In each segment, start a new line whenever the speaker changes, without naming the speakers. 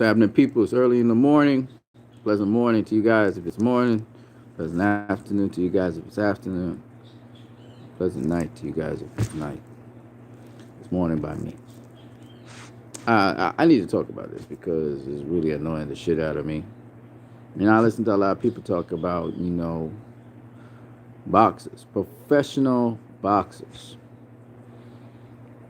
happening, people? It's early in the morning. Pleasant morning to you guys if it's morning. Pleasant afternoon to you guys if it's afternoon. Pleasant night to you guys if it's night. It's morning by me. I need to talk about this because it's really annoying the shit out of me. I listen to a lot of people talk about, boxers, professional boxers.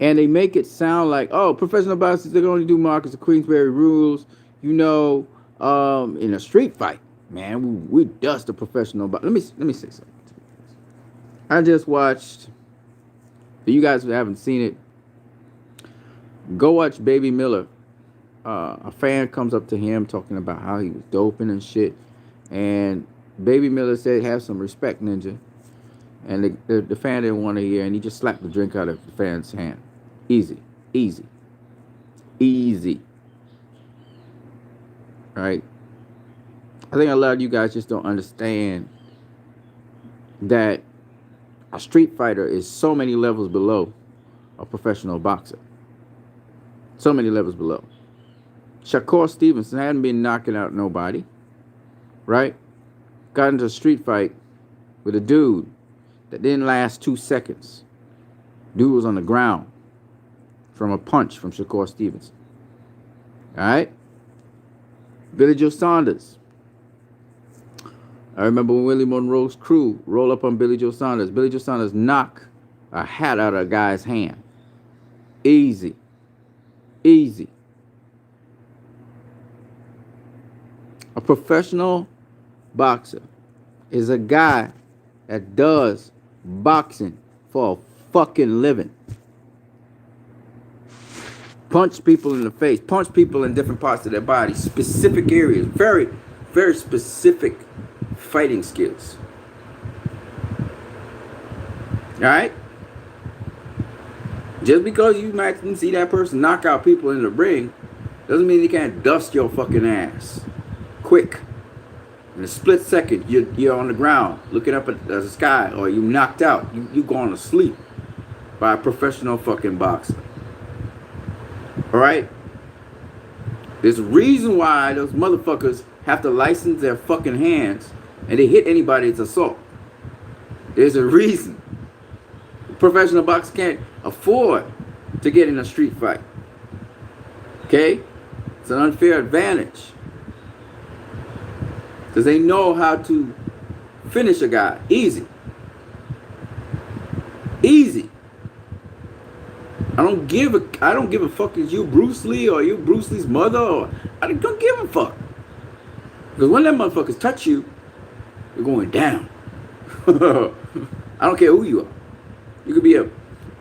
And they make it sound like, oh, professional boxers, they can only do Marcus of Queensberry rules. In a street fight, man, we dust a professional. But let me say something. I just watched. For you guys who haven't seen it, go watch Baby Miller. A fan comes up to him talking about how he was doping and shit, and Baby Miller said, "Have some respect, Ninja." And the fan didn't want to hear, and he just slapped the drink out of the fan's hand. Easy, easy, easy. Right? I think a lot of you guys just don't understand that a street fighter is so many levels below a professional boxer. So many levels below. Shakur Stevenson hadn't been knocking out nobody, right? Got into a street fight with a dude that didn't last 2 seconds. Dude was on the ground from a punch from Shakur Stevenson. All right? Billy Joe Saunders. I remember when Willie Monroe's crew roll up on Billy Joe Saunders. Billy Joe Saunders knock a hat out of a guy's hand. Easy. Easy. A professional boxer is a guy that does boxing for a fucking living. Punch people in the face. Punch people in different parts of their body. Specific areas. Very, very specific fighting skills. Alright? Just because you might see that person knock out people in the ring doesn't mean they can't dust your fucking ass. Quick. In a split second, you're on the ground looking up at the sky, or you knocked out. You going to sleep by a professional fucking boxer. Alright? There's a reason why those motherfuckers have to license their fucking hands and they hit anybody, it's assault. There's a reason. The professional boxer can't afford to get in a street fight. Okay? It's an unfair advantage. Because they know how to finish a guy. Easy. Easy. I don't give a fuck if you Bruce Lee or you Bruce Lee's mother, or I don't give a fuck. Because when them motherfuckers touch you, you're going down. I don't care who you are. You could be a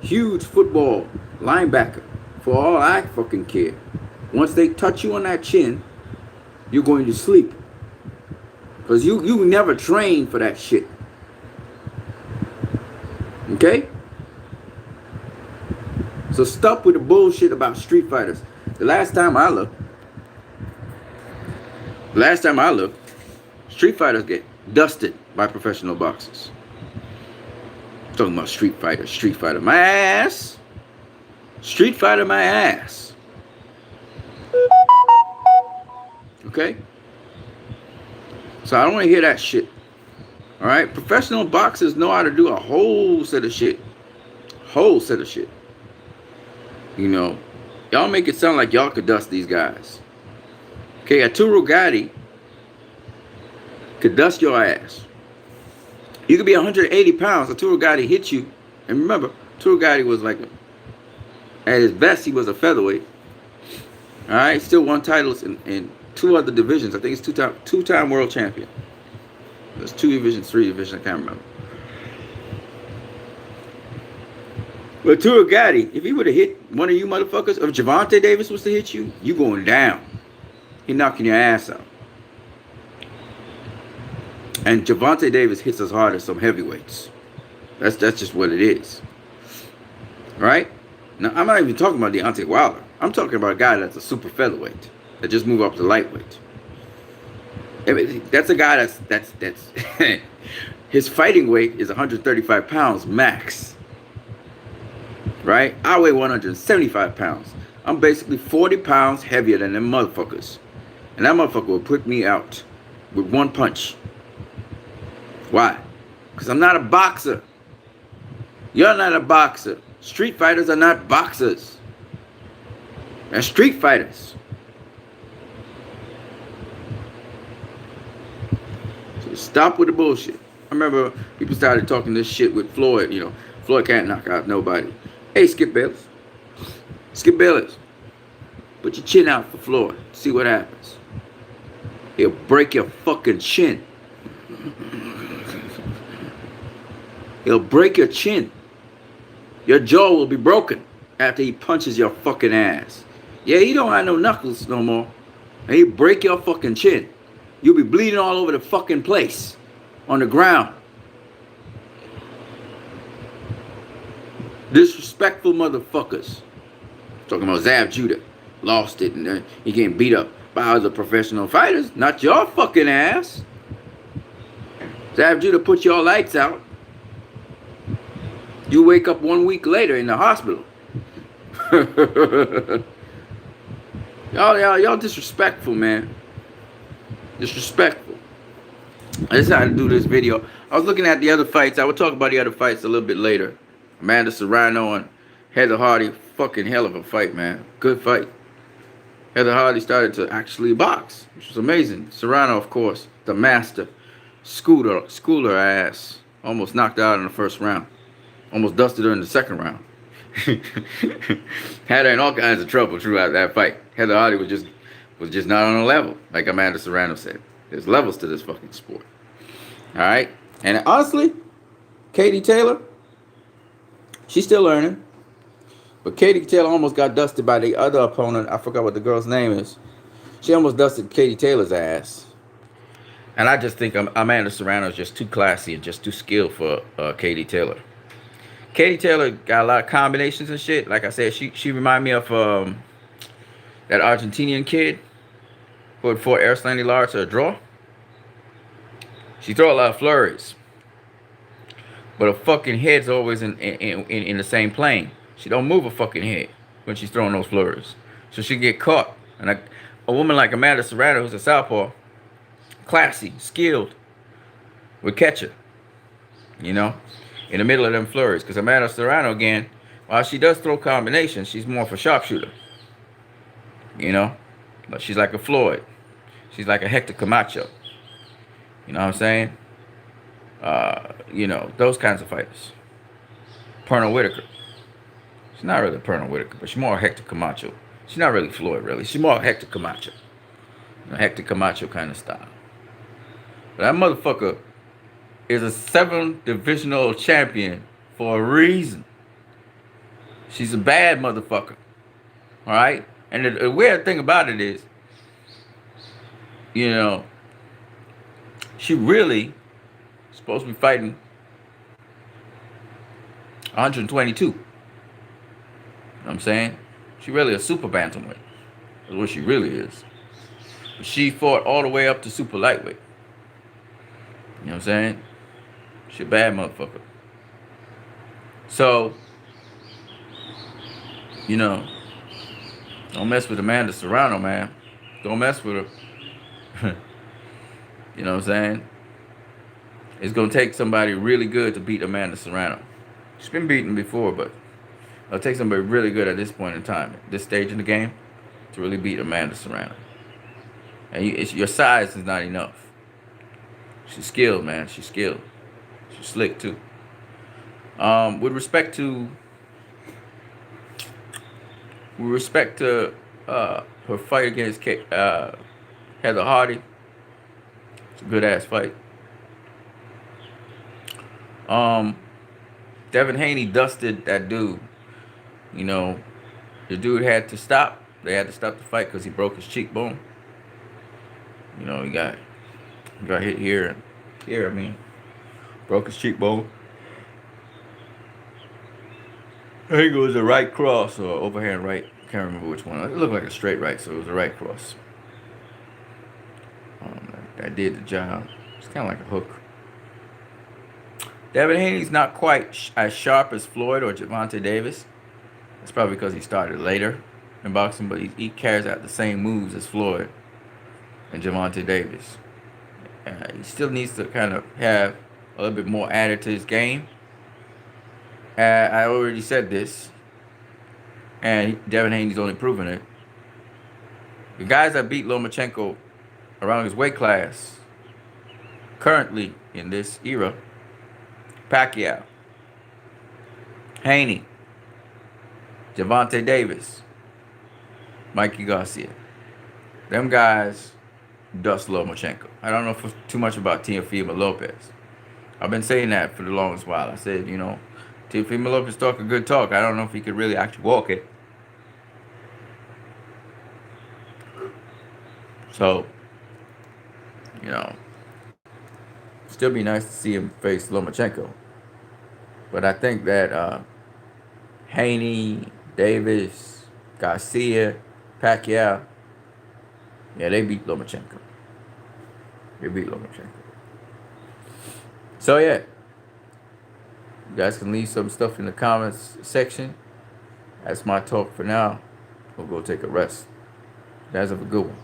huge football linebacker. For all I fucking care. Once they touch you on that chin, you're going to sleep. Because you never trained for that shit. Okay? So stop with the bullshit about street fighters. The last time I looked, street fighters get dusted by professional boxers. Talking about street fighter, my ass. Street fighter, my ass. Okay? So I don't want to hear that shit. Alright? Professional boxers know how to do a whole set of shit. Y'all make it sound like y'all could dust these guys. Okay, Arturo Gatti could dust your ass. You could be 180 pounds. Arturo Gatti hit you. And remember, Arturo Gatti was at his best, he was a featherweight. All right, still won titles in 2 other divisions. I think it's two-time world champion. There's 2 divisions, 3 divisions, I can't remember. But Arturo Gatti, if he would have hit one of you motherfuckers, if Gervonta Davis was to hit you, you going down. He knocking your ass out. And Gervonta Davis hits as hard as some heavyweights. That's just what it is. Right? Now, I'm not even talking about Deontay Wilder. I'm talking about a guy that's a super featherweight that just moved up to lightweight. I mean, that's a guy that's his fighting weight is 135 pounds max. Right? I weigh 175 pounds. I'm basically 40 pounds heavier than them motherfuckers. And that motherfucker will put me out with one punch. Why? Because I'm not a boxer. You're not a boxer. Street fighters are not boxers. They're street fighters. So stop with the bullshit. I remember people started talking this shit with Floyd. Floyd can't knock out nobody. Hey, Skip Bayless. Skip Bayless. Put your chin out for Floyd. See what happens. He'll break your fucking chin. He'll break your chin. Your jaw will be broken after he punches your fucking ass. Yeah, he don't have no knuckles no more. And he'll break your fucking chin. You'll be bleeding all over the fucking place. On the ground. Disrespectful motherfuckers. Talking about Zav Judah. Lost it and he getting beat up by other professional fighters. Not your fucking ass. Zav Judah put your lights out. You wake up 1 week later in the hospital. Y'all disrespectful, man. Disrespectful. I decided to do this video. I was looking at the other fights. I will talk about the other fights a little bit later. Amanda Serrano and Heather Hardy. Fucking hell of a fight, man. Good fight. Heather Hardy started to actually box, which was amazing. Serrano, of course, the master. Schooled her ass. Almost knocked her out in the first round. Almost dusted her in the second round. Had her in all kinds of trouble throughout that fight. Heather Hardy was just not on a level, like Amanda Serrano said. There's levels to this fucking sport. All right? And honestly, Katie Taylor, she's still learning. But Katie Taylor almost got dusted by the other opponent. I forgot what the girl's name is. She almost dusted Katie Taylor's ass. And I just think Amanda Serrano is just too classy and just too skilled for Katie Taylor. Katie Taylor got a lot of combinations and shit. Like I said, she reminded me of that Argentinian kid who had fought Erislandy Lara to a draw. She throw a lot of flurries. But her fucking head's always in the same plane. She don't move her fucking head when she's throwing those flurries. So she get caught. And a woman like Amanda Serrano, who's a southpaw, classy, skilled, would catch her. In the middle of them flurries. Because Amanda Serrano, again, while she does throw combinations, she's more of a sharpshooter. But she's like a Floyd. She's like a Hector Camacho. You know what I'm saying? Those kinds of fighters. Pernell Whitaker. She's not really Pernell Whitaker, but she's more Hector Camacho. She's not really Floyd, really. She's more Hector Camacho. Hector Camacho kind of style. But that motherfucker is a 7th divisional champion for a reason. She's a bad motherfucker. All right? And the weird thing about it is, she really supposed to be fighting 122. You know what I'm saying? She really a super bantamweight. That's what she really is. But she fought all the way up to super lightweight. You know what I'm saying? She a bad motherfucker. So, don't mess with Amanda Serrano, man. Don't mess with her. You know what I'm saying? It's going to take somebody really good to beat Amanda Serrano. She's been beaten before, but it'll take somebody really good at this point in time, at this stage in the game, to really beat Amanda Serrano. And your size is not enough. She's skilled, man. She's skilled. She's slick, too. With respect to her fight against Heather Hardy, it's a good-ass fight. Devin Haney dusted that dude. The dude had to stop. They had to stop the fight because he broke his cheekbone. He got hit here. Broke his cheekbone. I think it was a right cross or overhand right. Can't remember which one. It looked like a straight right, so it was a right cross. That did the job. It's kind of like a hook. Devin Haney's not quite as sharp as Floyd or Gervonta Davis. That's probably because he started later. in boxing, but he carries out the same moves as Floyd and Gervonta Davis. He still needs to kind of have a little bit more added to his game. I already said this, and Devin Haney's only proven it. The guys that beat Lomachenko around his weight class, currently in this era, Pacquiao, Haney, Gervonta Davis, Mikey Garcia. Them guys dust Lomachenko. I don't know too much about Teofimo Lopez. I've been saying that for the longest while. I said, Teofimo Lopez talk a good talk. I don't know if he could really actually walk it. So, still be nice to see him face Lomachenko. But I think that Haney, Davis, Garcia, Pacquiao, they beat Lomachenko. So, yeah. You guys can leave some stuff in the comments section. That's my talk for now. We'll go take a rest. You guys have a good one.